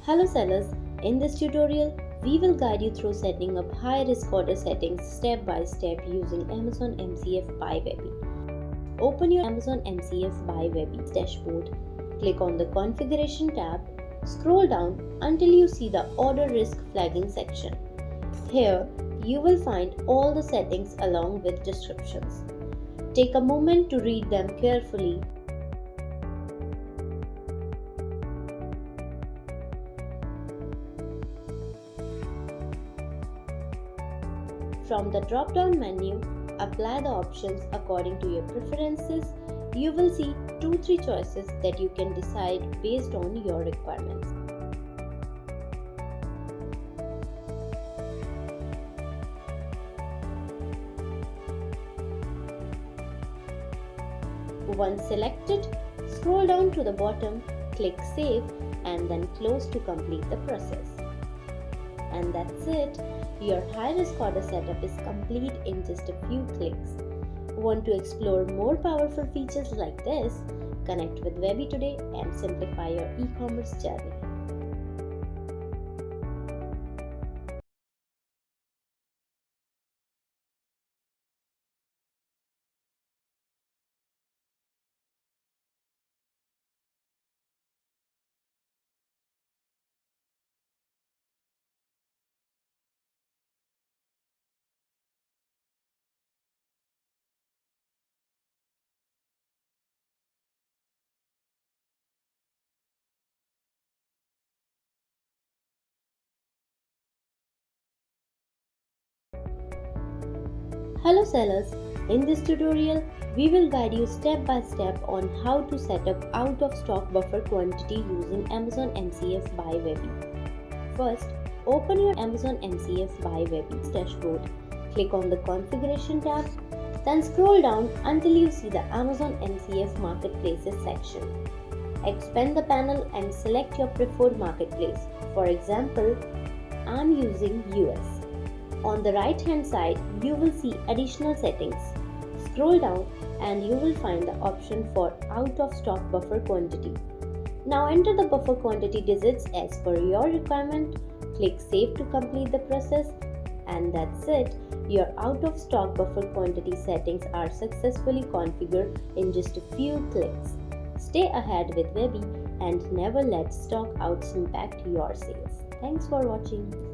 Hello sellers, in this tutorial, we will guide you through setting up high-risk order settings step by step using Amazon MCF by WebBee. Open your Amazon MCF by WebBee dashboard, click on the Configuration tab, scroll down until you see the Order Risk Flagging section. Here, you will find all the settings along with descriptions. Take a moment to read them carefully. From the drop-down menu, apply the options according to your preferences. You will see 2-3 choices that you can decide based on your requirements. Once selected, scroll down to the bottom, click Save and then Close to complete the process. And that's it. Your high-risk order setup is complete in just a few clicks. Want to explore more powerful features like this? Connect with WebBee today and simplify your e-commerce journey. Hello sellers, in this tutorial, we will guide you step by step on how to set up out-of-stock buffer quantity using Amazon MCF by WebBee. First, open your Amazon MCF by WebBee dashboard, click on the Configuration tab, then scroll down until you see the Amazon MCF Marketplaces section. Expand the panel and select your preferred marketplace. For example, I'm using US. On the right hand side, you will see additional settings. Scroll down and you will find the option for out of stock buffer quantity. Now enter the buffer quantity digits as per your requirement. Click Save to complete the process. And that's it. Your out of stock buffer quantity settings are successfully configured in just a few clicks. Stay ahead with WebBee and never let stock outs impact your sales. Thanks for watching.